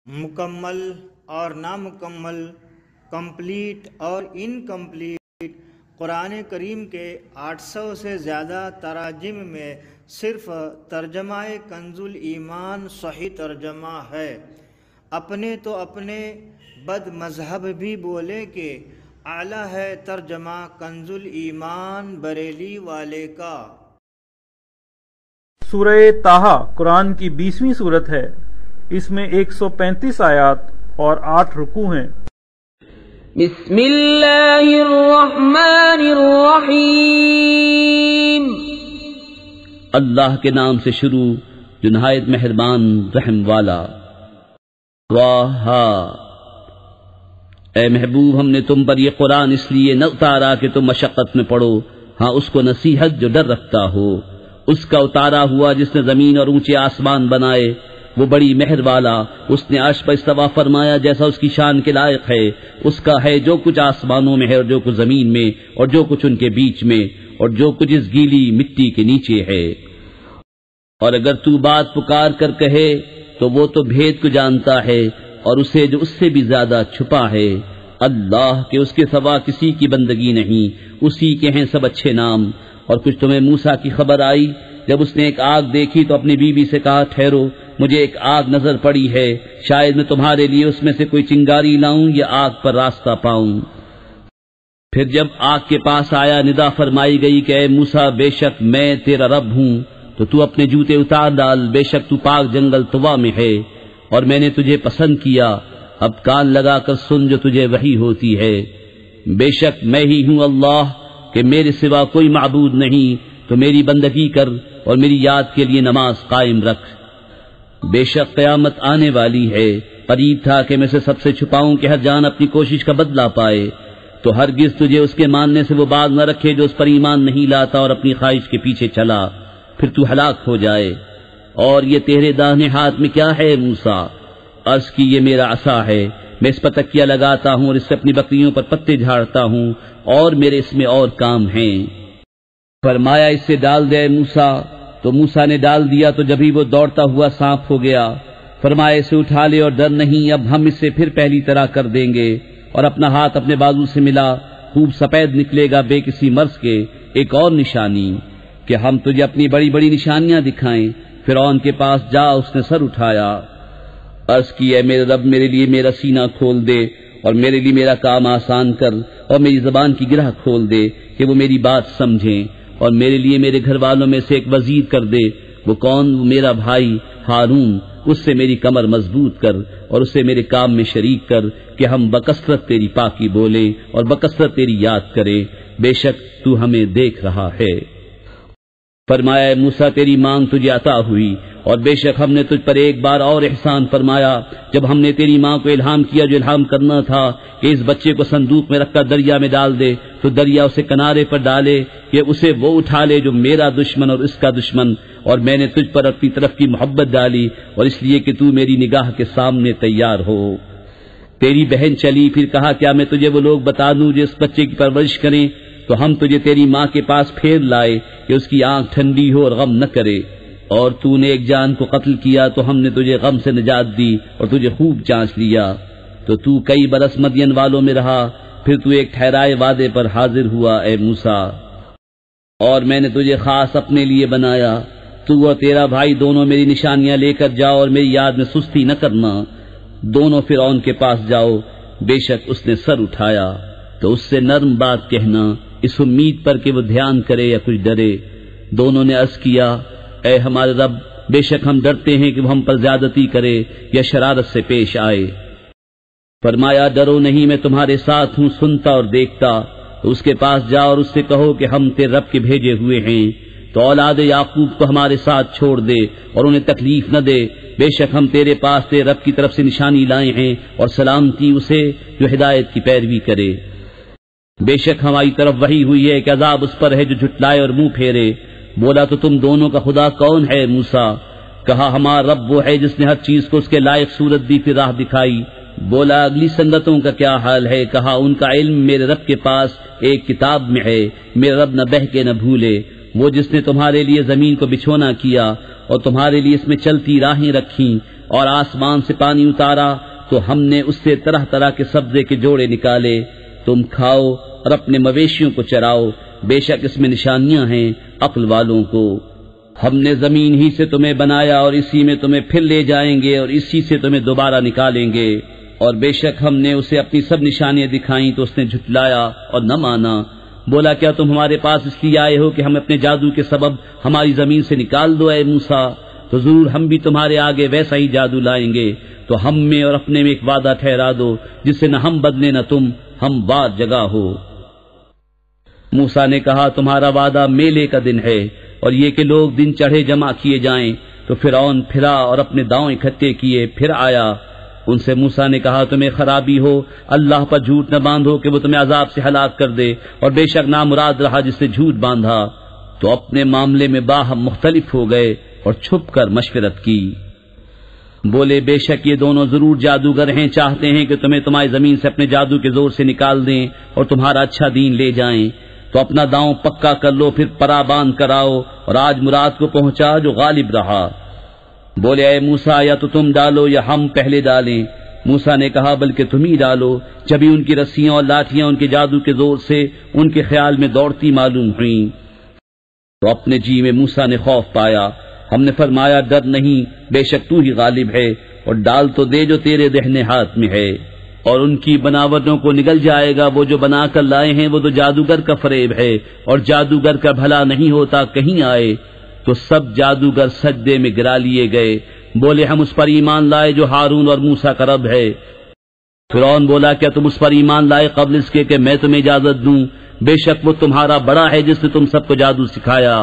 مکمل اور نامکمل، کمپلیٹ اور انکمپلیٹ، قرآن کریم کے 800 سے زیادہ تراجم میں صرف ترجمہ کنز الایمان صحیح ترجمہ ہے۔ اپنے تو اپنے بد مذہب بھی بولے کہ اعلیٰ ہے ترجمہ کنز الایمان بریلی والے کا۔ سورہ طٰہٰ قرآن کی 20ویں سورت ہے۔ اس میں 135 آیات اور 8 رکوع ہیں۔ بسم اللہ الرحمن الرحیم۔ اللہ کے نام سے شروع جو نہایت مہربان رحم والا۔ واہا، اے محبوب ہم نے تم پر یہ قرآن اس لیے نہ اتارا کہ تم مشقت میں پڑو، ہاں اس کو نصیحت جو ڈر رکھتا ہو۔ اس کا اتارا ہوا جس نے زمین اور اونچے آسمان بنائے، وہ بڑی مہر والا، اس نے عرش پر استوا فرمایا جیسا اس کی شان کے لائق ہے۔ اس کا ہے جو کچھ آسمانوں میں ہے اور جو کچھ زمین میں اور جو کچھ ان کے بیچ میں اور جو کچھ اس گیلی مٹی کے نیچے ہے۔ اور اگر تو بات پکار کر کہے تو وہ تو بھید کو جانتا ہے اور اسے جو اس سے بھی زیادہ چھپا ہے۔ اللہ کہ اس کے سوا کسی کی بندگی نہیں، اسی کے ہیں سب اچھے نام۔ اور کچھ تمہیں موسیٰ کی خبر آئی جب اس نے ایک آگ دیکھی تو اپنی بیوی سے کہا ٹھہرو، مجھے ایک آگ نظر پڑی ہے، شاید میں تمہارے لیے اس میں سے کوئی چنگاری لاؤں یا آگ پر راستہ پاؤں۔ پھر جب آگ کے پاس آیا ندا فرمائی گئی کہ اے موسیٰ بے شک میں تیرا رب ہوں، تو اپنے جوتے اتار ڈال، بے شک تو پاک جنگل طوا میں ہے اور میں نے تجھے پسند کیا، اب کان لگا کر سن جو تجھے وحی ہوتی ہے۔ بے شک میں ہی ہوں اللہ کہ میرے سوا کوئی معبود نہیں، تو میری بندگی کر اور میری یاد کے لیے نماز قائم رکھ۔ بے شک قیامت آنے والی ہے، قریب تھا کہ میں سے سب سے چھپاؤں کہ ہر جان اپنی کوشش کا بدلہ پائے، تو ہرگز تجھے اس کے ماننے سے وہ باز نہ رکھے جو اس پر ایمان نہیں لاتا اور اپنی خواہش کے پیچھے چلا، پھر تو ہلاک ہو جائے۔ اور یہ تیرے داہنے ہاتھ میں کیا ہے موسیٰ؟ عرض کی یہ میرا عصا ہے، میں اس پر تکیہ لگاتا ہوں اور اس سے اپنی بکریوں پر پتے جھاڑتا ہوں، اور میرے اس میں اور کام ہیں۔ فرمایا اس سے ڈال دے موسیٰ، تو موسیٰ نے ڈال دیا تو جبھی وہ دوڑتا ہوا سانپ ہو گیا۔ فرمایا اسے اٹھا لے اور ڈر نہیں، اب ہم اسے پھر پہلی طرح کر دیں گے۔ اور اپنا ہاتھ اپنے بازو سے ملا، خوب سفید نکلے گا بے کسی مرض کے۔ ایک اور نشانی کہ ہم تجھے اپنی بڑی بڑی نشانیاں دکھائیں۔ فرعون کے پاس جا، اس نے سر اٹھایا، عرض کی اے میرے رب میرے لیے میرا سینہ کھول دے اور میرے لیے میرا کام آسان کر اور میری زبان کی گرہ کھول دے کہ وہ میری بات سمجھیں، اور میرے لیے میرے گھر والوں میں سے ایک وزیر کر دے۔ وہ کون؟ وہ میرا بھائی ہارون، اس سے میری کمر مضبوط کر اور اسے میرے کام میں شریک کر کہ ہم بکثرت تیری پاکی بولیں اور بکثرت تیری یاد کریں، بے شک تو ہمیں دیکھ رہا ہے۔ فرمایا اے موسیٰ تیری مانگ تجھے عطا ہوئی، اور بے شک ہم نے تجھ پر ایک بار اور احسان فرمایا جب ہم نے تیری ماں کو الہام کیا جو الہام کرنا تھا کہ اس بچے کو صندوق میں رکھ کر دریا میں ڈال دے، تو دریا اسے کنارے پر ڈالے کہ اسے وہ اٹھا لے جو میرا دشمن اور اس کا دشمن، اور میں نے تجھ پر اپنی طرف کی محبت ڈالی اور اس لیے کہ تو میری نگاہ کے سامنے تیار ہو۔ تیری بہن چلی، پھر کہا کیا میں تجھے وہ لوگ بتا دوں جو اس بچے کی پرورش کریں؟ تو ہم تجھے تیری ماں کے پاس پھیر لائے کہ اس کی آنکھ ٹھنڈی ہو اور غم نہ کرے، اور تو نے ایک جان کو قتل کیا تو ہم نے تجھے غم سے نجات دی اور تجھے خوب جانچ لیا، تو کئی برس مدین والوں میں رہا، پھر تو ایک ٹھہرائے وعدے پر حاضر ہوا اے موسیٰ۔ اور میں نے تجھے خاص اپنے لیے بنایا، تو اور تیرا بھائی دونوں میری نشانیاں لے کر جاؤ اور میری یاد میں سستی نہ کرنا، دونوں فرعون کے پاس جاؤ، بے شک اس نے سر اٹھایا، تو اس سے نرم بات کہنا اس امید پر کہ وہ دھیان کرے یا کچھ ڈرے۔ دونوں نے عرض کیا اے ہمارے رب، بے شک ہم ڈرتے ہیں کہ وہ ہم پر زیادتی کرے یا شرارت سے پیش آئے۔ فرمایا ڈرو نہیں، میں تمہارے ساتھ ہوں، سنتا اور دیکھتا۔ تو اس کے پاس جاؤ اور اس سے کہو کہ ہم تیرے رب کے بھیجے ہوئے ہیں، تو اولاد یعقوب کو ہمارے ساتھ چھوڑ دے اور انہیں تکلیف نہ دے، بے شک ہم تیرے پاس تیرے رب کی طرف سے نشانی لائے ہیں، اور سلامتی اسے جو ہدایت کی پیروی کرے۔ بے شک ہماری طرف وحی ہوئی ہے کہ عذاب اس پر ہے جو جھٹلائے اور منہ پھیرے۔ بولا تو تم دونوں کا خدا کون ہے موسیٰ؟ کہا ہمارا رب وہ ہے جس نے ہر چیز کو اس کے لائق صورت دی پھر راہ دکھائی۔ بولا اگلی سنگتوں کا کیا حال ہے؟ کہا ان کا علم میرے رب کے پاس ایک کتاب میں ہے، میرے رب نہ بہکے نہ بھولے۔ وہ جس نے تمہارے لیے زمین کو بچھونا کیا اور تمہارے لیے اس میں چلتی راہیں رکھیں اور آسمان سے پانی اتارا تو ہم نے اس سے طرح طرح کے سبزے کے جوڑے نکالے، تم کھاؤ اور اپنے مویشیوں کو چراؤ، بے شک اس میں نشانیاں ہیں عقل والوں کو۔ ہم نے زمین ہی سے تمہیں بنایا اور اسی میں تمہیں پھر لے جائیں گے اور اسی سے تمہیں دوبارہ نکالیں گے، اور بے شک ہم نے اسے اپنی سب نشانیاں دکھائیں تو اس نے جھٹلایا اور نہ مانا۔ بولا کیا تم ہمارے پاس اس لیے آئے ہو کہ ہم اپنے جادو کے سبب ہماری زمین سے نکال دو اے موسیٰ؟ تو ضرور ہم بھی تمہارے آگے ویسا ہی جادو لائیں گے، تو ہم میں اور اپنے میں ایک وعدہ ٹھہرا دو جس سے نہ ہم بدلے نہ تم، ہم وعد جگہ ہو۔ موسیٰ نے کہا تمہارا وعدہ میلے کا دن ہے، اور یہ کہ لوگ دن چڑھے جمع کیے جائیں۔ تو فرعون پھرا اور اپنے داؤں اکٹھے کیے، پھر آیا۔ ان سے موسیٰ نے کہا تمہیں خرابی ہو، اللہ پر جھوٹ نہ باندھو کہ وہ تمہیں عذاب سے ہلاک کر دے، اور بے شک نامراد رہا جس نے جھوٹ باندھا۔ تو اپنے معاملے میں باہم مختلف ہو گئے اور چھپ کر مشورت کی۔ بولے بے شک یہ دونوں ضرور جادوگر ہیں، چاہتے ہیں کہ تمہیں تمہاری زمین سے اپنے جادو کے زور سے نکال دیں اور تمہارا اچھا دین لے جائیں۔ تو اپنا داؤں پکا کر لو، پھر پرا باندھ کر آؤ، اور آج مراد کو پہنچا جو غالب رہا۔ بولے اے موسیٰ یا تو تم ڈالو یا ہم پہلے ڈالیں؟ موسیٰ نے کہا بلکہ تم ہی ڈالو۔ جبھی ان کی رسیاں اور لاٹھیاں ان کے جادو کے زور سے ان کے خیال میں دوڑتی معلوم ہوئیں۔ تو اپنے جی میں موسیٰ نے خوف پایا۔ ہم نے فرمایا ڈر نہیں، بے شک تو ہی غالب ہے، اور ڈال تو دے جو تیرے دہنے ہاتھ میں ہے۔ اور ان کی بناوٹوں کو نگل جائے گا، وہ جو بنا کر لائے ہیں وہ تو جادوگر کا فریب ہے، اور جادوگر کا بھلا نہیں ہوتا کہیں آئے۔ تو سب جادوگر سجدے میں گرا لیے گئے۔ بولے ہم اس پر ایمان لائے جو ہارون اور موسیٰ کا رب ہے۔ فرعون بولا کیا تم اس پر ایمان لائے قبل اس کے کہ میں تمہیں اجازت دوں؟ بے شک وہ تمہارا بڑا ہے جس نے تم سب کو جادو سکھایا۔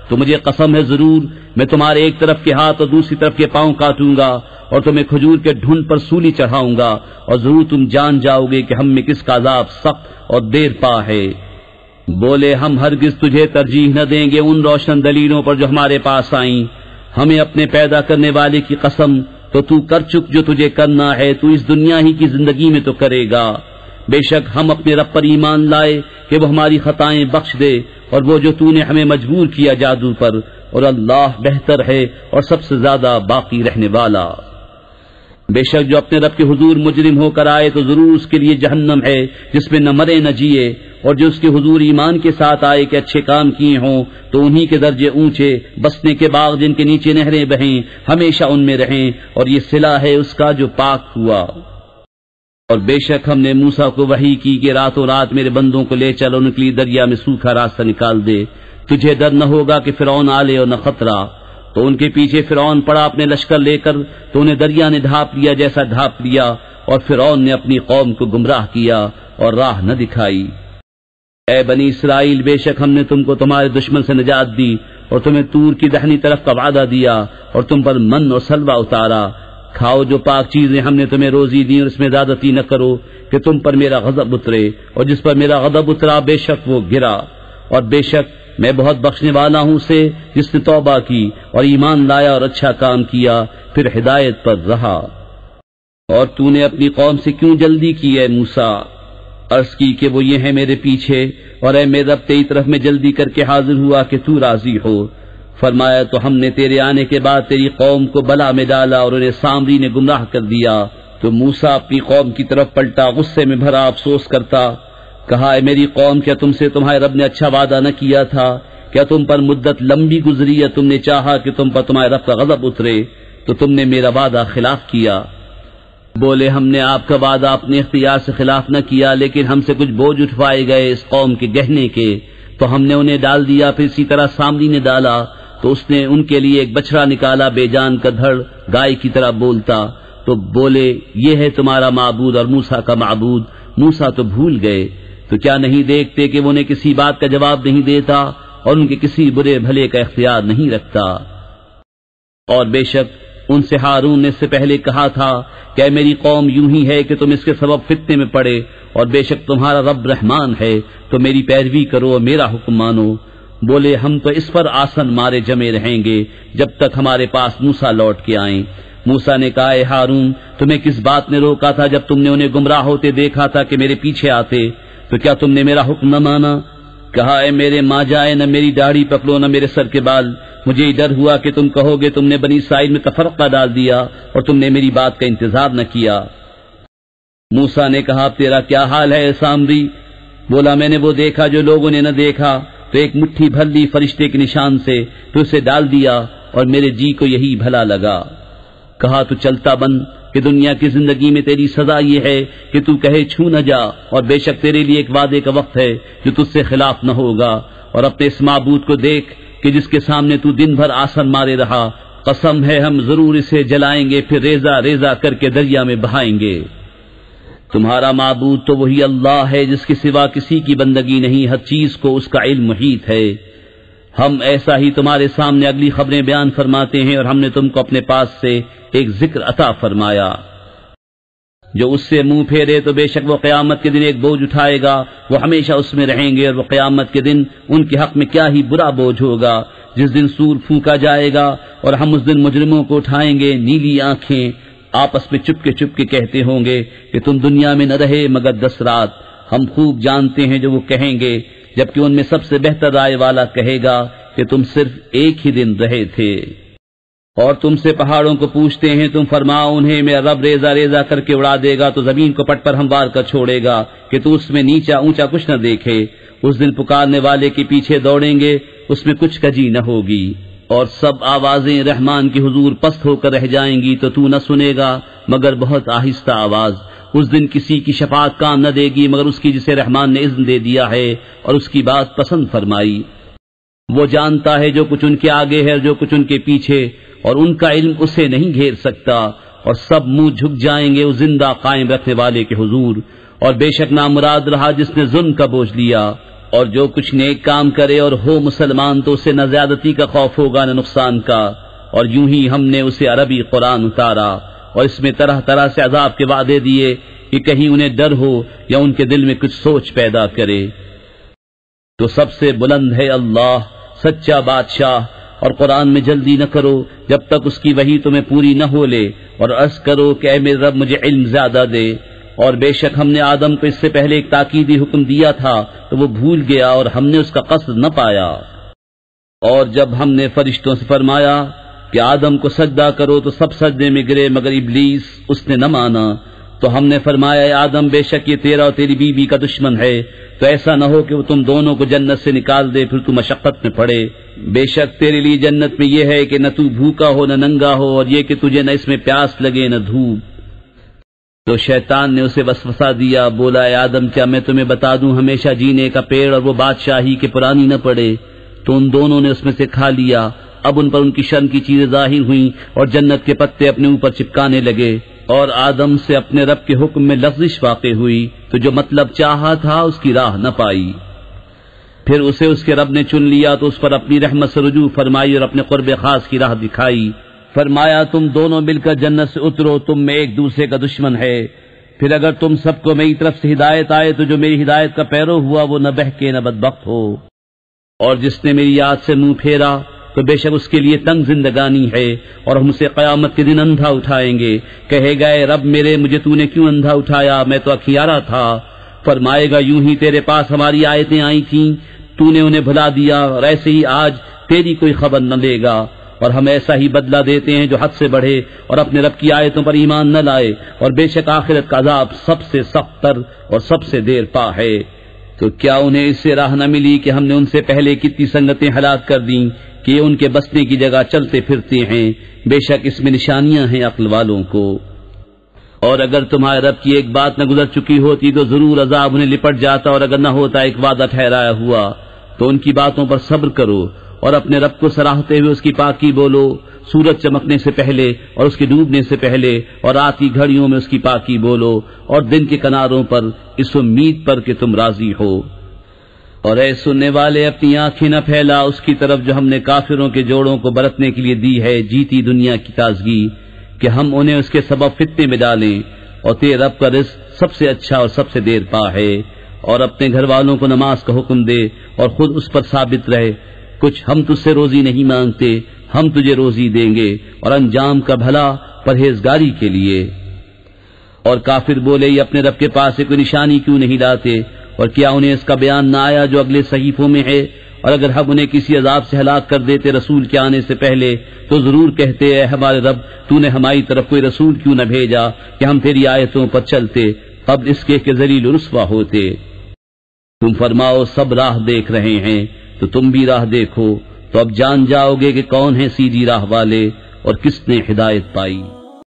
تو مجھے قسم ہے ضرور میں تمہارے ایک طرف کے ہاتھ اور دوسری طرف کے پاؤں کاٹوں گا، اور تمہیں کھجور کے ڈھونڈ پر سولی چڑھاؤں گا، اور ضرور تم جان جاؤ گے کہ ہم میں کس کا عذاب سخت اور دیر پا ہے۔ بولے ہم ہرگز تجھے ترجیح نہ دیں گے ان روشن دلیلوں پر جو ہمارے پاس آئیں۔ ہمیں اپنے پیدا کرنے والے کی قسم، تو کر چک جو تجھے کرنا ہے، تو اس دنیا ہی کی زندگی میں تو کرے گا۔ بے شک ہم اپنے رب پر ایمان لائے کہ وہ ہماری خطائیں بخش دے، اور وہ جو تو نے ہمیں مجبور کیا جادو پر، اور اللہ بہتر ہے اور سب سے زیادہ باقی رہنے والا۔ بے شک جو اپنے رب کے حضور مجرم ہو کر آئے تو ضرور اس کے لیے جہنم ہے جس میں نہ مرے نہ جیے، اور جو اس کے حضور ایمان کے ساتھ آئے کہ اچھے کام کیے ہوں تو انہی کے درجے اونچے، بسنے کے باغ جن کے نیچے نہریں بہیں، ہمیشہ ان میں رہیں، اور یہ صلہ ہے اس کا جو پاک ہوا۔ اور بے شک ہم نے موسیٰ کو وحی کی کہ راتوں رات میرے بندوں کو لے چل اور ان کے لیے دریا میں سوکھا راستہ نکال دے، تجھے ڈر نہ ہوگا کہ فرعون آلے اور نہ خطرہ۔ تو ان کے پیچھے فرعون پڑا اپنے لشکر لے کر، تو انہیں دریا نے ڈھانپ لیا جیسا ڈھانپ لیا، اور فرعون نے اپنی قوم کو گمراہ کیا اور راہ نہ دکھائی۔ اے بنی اسرائیل بے شک ہم نے تم کو تمہارے دشمن سے نجات دی، اور تمہیں طور کی دہنی طرف کا وعدہ دیا، اور تم پر من اور سلوہ اتارا۔ کھاؤ جو پاک چیزیں ہم نے تمہیں روزی دی، اور اس میں زیادتی نہ کرو کہ تم پر میرا غضب اترے، اور جس پر میرا غضب اترا بے شک وہ گرا۔ اور بے شک میں بہت بخشنے والا ہوں اسے جس نے توبہ کی اور ایمان لایا اور اچھا کام کیا، پھر ہدایت پر رہا۔ اور تو نے اپنی قوم سے کیوں جلدی کی اے موسیٰ؟ عرض کی کہ وہ یہ ہے میرے پیچھے، اور اے میرے رب تیری طرف میں جلدی کر کے حاضر ہوا کہ تو راضی ہو۔ فرمایا تو ہم نے تیرے آنے کے بعد تیری قوم کو بلا میں ڈالا، اور انہیں سامری نے گمراہ کر دیا۔ تو موسیٰ اپنی قوم کی طرف پلٹا غصے میں بھرا افسوس کرتا، کہا اے میری قوم کیا تم سے تمہارے رب نے اچھا وعدہ نہ کیا تھا؟ کیا تم پر مدت لمبی گزری یا تم نے چاہا کہ تم پر تمہارے رب کا غضب اترے تو تم نے میرا وعدہ خلاف کیا؟ بولے ہم نے آپ کا وعدہ اپنے اختیار سے خلاف نہ کیا، لیکن ہم سے کچھ بوجھ اٹھوائے گئے اس قوم کے گہنے کے، تو ہم نے انہیں ڈال دیا۔ پھر اسی طرح سامری نے ڈالا، تو اس نے ان کے لیے ایک بچڑا نکالا بے جان کا دھڑ گائے کی طرح بولتا۔ تو بولے یہ ہے تمہارا معبود اور موسیٰ کا معبود۔ موسیٰ تو بھول گئے، تو کیا نہیں دیکھتے کہ وہ انہیں کسی بات کا جواب نہیں دیتا اور ان کے کسی برے بھلے کا اختیار نہیں رکھتا؟ اور بے شک ان سے ہارون نے اس سے پہلے کہا تھا کہ اے میری قوم یوں ہی ہے کہ تم اس کے سبب فتنے میں پڑے، اور بے شک تمہارا رب رحمان ہے، تو میری پیروی کرو اور میرا حکم مانو۔ بولے ہم تو اس پر آسن مارے جمے رہیں گے جب تک ہمارے پاس موسیٰ لوٹ کے آئیں۔ موسیٰ نے کہا اے ہارون تمہیں کس بات نے روکا تھا جب تم نے انہیں گمراہ ہوتے دیکھا تھا کہ میرے پیچھے آتے؟ تو کیا تم نے میرا حکم نہ مانا؟ کہا اے میرے ماں جائے، نہ میری داڑھی پکڑو نہ میرے سر کے بال، مجھے ڈر ہوا کہ تم کہو گے تم نے بنی اسرائیل میں تفرقہ ڈال دیا اور تم نے میری بات کا انتظار نہ کیا۔ موسیٰ نے کہا اب تیرا کیا حال ہے سامری؟ بولا میں نے وہ دیکھا جو لوگوں نے نہ دیکھا، تو ایک مٹھی بھر لی فرشتے کے نشان سے، تو اسے ڈال دیا اور میرے جی کو یہی بھلا لگا۔ کہا تو چلتا بن کہ دنیا کی زندگی میں تیری سزا یہ ہے کہ تو کہے چھو نہ جا، اور بے شک تیرے لیے ایک وعدے کا وقت ہے جو تجھ سے خلاف نہ ہوگا، اور اپنے اس معبود کو دیکھ کہ جس کے سامنے تو دن بھر آسن مارے رہا، قسم ہے ہم ضرور اسے جلائیں گے پھر ریزہ ریزہ کر کے دریا میں بہائیں گے۔ تمہارا معبود تو وہی اللہ ہے جس کے سوا کسی کی بندگی نہیں، ہر چیز کو اس کا علم محیط ہے۔ ہم ایسا ہی تمہارے سامنے اگلی خبریں بیان فرماتے ہیں، اور ہم نے تم کو اپنے پاس سے ایک ذکر عطا فرمایا۔ جو اس سے منہ پھیرے تو بے شک وہ قیامت کے دن ایک بوجھ اٹھائے گا، وہ ہمیشہ اس میں رہیں گے، اور وہ قیامت کے دن ان کے حق میں کیا ہی برا بوجھ ہوگا، جس دن سور پھونکا جائے گا اور ہم اس دن مجرموں کو اٹھائیں گے نیلی آنکھیں، آپس میں چپ کے کہتے ہوں گے کہ تم دنیا میں نہ رہے مگر 10 رات۔ ہم خوب جانتے ہیں جو وہ کہیں گے، جبکہ ان میں سب سے بہتر رائے والا کہے گا کہ تم صرف ایک ہی دن رہے تھے۔ اور تم سے پہاڑوں کو پوچھتے ہیں، تم فرماؤ انہیں میرا رب ریزہ ریزہ کر کے اڑا دے گا تو زمین کو پٹ پر ہموار کر چھوڑے گا کہ تو اس میں نیچا اونچا کچھ نہ دیکھے۔ اس دن پکارنے والے کے پیچھے دوڑیں گے، اس میں کچھ کجی نہ ہوگی، اور سب آوازیں رحمان کے حضور پست ہو کر رہ جائیں گی تو نہ سنے گا مگر بہت آہستہ آواز۔ اس دن کسی کی شفاعت کام نہ دے گی مگر اس کی جسے رحمان نے اذن دے دیا ہے اور اس کی بات پسند فرمائی۔ وہ جانتا ہے جو کچھ ان کے آگے ہے اور جو کچھ ان کے پیچھے، اور ان کا علم اسے نہیں گھیر سکتا، اور سب منہ جھک جائیں گے اس زندہ قائم رکھنے والے کے حضور۔ اور بے شک نامراد رہا جس نے ظلم کا بوجھ لیا، اور جو کچھ نیک کام کرے اور ہو مسلمان تو اسے نہ زیادتی کا خوف ہوگا نہ نقصان کا۔ اور یوں ہی ہم نے اسے عربی قرآن اتارا، اور اس میں طرح طرح سے عذاب کے وعدے دیے کہ کہیں انہیں ڈر ہو یا ان کے دل میں کچھ سوچ پیدا کرے۔ تو سب سے بلند ہے اللہ سچا بادشاہ، اور قرآن میں جلدی نہ کرو جب تک اس کی وحی تمہیں پوری نہ ہو لے، اور عرض کرو کہ اے میرے رب مجھے علم زیادہ دے۔ اور بے شک ہم نے آدم کو اس سے پہلے ایک تاکیدی حکم دیا تھا تو وہ بھول گیا اور ہم نے اس کا قصد نہ پایا۔ اور جب ہم نے فرشتوں سے فرمایا کہ آدم کو سجدہ کرو تو سب سجدے میں گرے مگر ابلیس، اس نے نہ مانا۔ تو ہم نے فرمایا اے آدم بے شک یہ تیرا اور تیری بیوی کا دشمن ہے، تو ایسا نہ ہو کہ وہ تم دونوں کو جنت سے نکال دے پھر تو مشقت میں پڑے۔ بے شک تیرے لیے جنت میں یہ ہے کہ نہ تو بھوکا ہو نہ ننگا ہو، اور یہ کہ تجھے نہ اس میں پیاس لگے نہ دھوپ۔ تو شیطان نے اسے وسوسہ دیا، بولا اے آدم کیا میں تمہیں بتا دوں ہمیشہ جینے کا پیڑ اور وہ بادشاہی کے پرانی نہ پڑے؟ تو ان دونوں نے اس میں سے کھا لیا۔ اب ان پر ان کی شرم کی چیزیں ظاہر ہوئیں اور جنت کے پتے اپنے اوپر چپکانے لگے، اور آدم سے اپنے رب کے حکم میں لغزش واقع ہوئی، تو جو مطلب چاہا تھا اس کی راہ نہ پائی۔ پھر اسے اس کے رب نے چن لیا تو اس پر اپنی رحمت سے رجوع فرمائی اور اپنے قرب خاص کی راہ دکھائی۔ فرمایا تم دونوں مل کر جنت سے اترو، تم میں ایک دوسرے کا دشمن ہے۔ پھر اگر تم سب کو میری طرف سے ہدایت آئے تو جو میری ہدایت کا پیرو ہوا وہ نہ بہکے نہ بدبخت ہو، اور جس نے میری یاد سے منہ پھیرا تو بے شک اس کے لیے تنگ زندگانی ہے، اور ہم اسے قیامت کے دن اندھا اٹھائیں گے۔ کہے گا اے رب میرے مجھے تو نے کیوں اندھا اٹھایا، میں تو اکھیارا تھا۔ فرمائے گا یوں ہی تیرے پاس ہماری آیتیں آئی تھیں، تو نے انہیں بھلا دیا، اور ایسے ہی آج تیری کوئی خبر نہ لے گا۔ اور ہم ایسا ہی بدلہ دیتے ہیں جو حد سے بڑھے اور اپنے رب کی آیتوں پر ایمان نہ لائے، اور بے شک آخرت کا عذاب سب سے سخت تر اور سب سے دیر پا ہے۔ تو کیا انہیں اس سے راہ نہ ملی کہ ہم نے ان سے پہلے کتنی سنگتیں ہلاک کر دیں کہ یہ ان کے بسنے کی جگہ چلتے پھرتے ہیں؟ بے شک اس میں نشانیاں ہیں عقل والوں کو۔ اور اگر تمہارے رب کی ایک بات نہ گزر چکی ہوتی تو ضرور عذاب انہیں لپٹ جاتا، اور اگر نہ ہوتا ایک وعدہ ٹھہرایا ہوا تو ان کی باتوں پر صبر کرو، اور اپنے رب کو سراہتے ہوئے اس کی پاکی بولو، سورج چمکنے سے پہلے اور اس کے ڈوبنے سے پہلے، اور رات کی گھڑیوں میں اس کی پاکی بولو، اور دن کے کناروں پر اس امید پر کہ تم راضی ہو۔ اور اے سننے والے اپنی آنکھیں نہ پھیلا اس کی طرف جو ہم نے کافروں کے جوڑوں کو برتنے کے لیے دی ہے جیتی دنیا کی تازگی، کہ ہم انہیں اس کے سبب فتنے میں ڈالیں، اور تیرے رب کا رزق سب سے اچھا اور سب سے دیر پا ہے۔ اور اپنے گھر والوں کو نماز کا حکم دے اور خود اس پر ثابت رہے۔ کچھ ہم تجھ سے روزی نہیں مانگتے، ہم تجھے روزی دیں گے، اور انجام کا بھلا پرہیزگاری کے لیے۔ اور کافر بولے یہ اپنے رب کے پاس سے کوئی نشانی کیوں نہیں لاتے؟ اور کیا انہیں اس کا بیان نہ آیا جو اگلے صحیفوں میں ہے؟ اور اگر ہم انہیں کسی عذاب سے ہلاک کر دیتے رسول کے آنے سے پہلے تو ضرور کہتے اے ہمارے رب تو نے ہماری طرف کوئی رسول کیوں نہ بھیجا کہ ہم تیری آیتوں پر چلتے قبل اس کے کہ ذلیل و رسوا ہوتے۔ تم فرماؤ سب راہ دیکھ رہے ہیں تو تم بھی راہ دیکھو، تو اب جان جاؤ گے کہ کون ہیں سیدھی راہ والے اور کس نے ہدایت پائی۔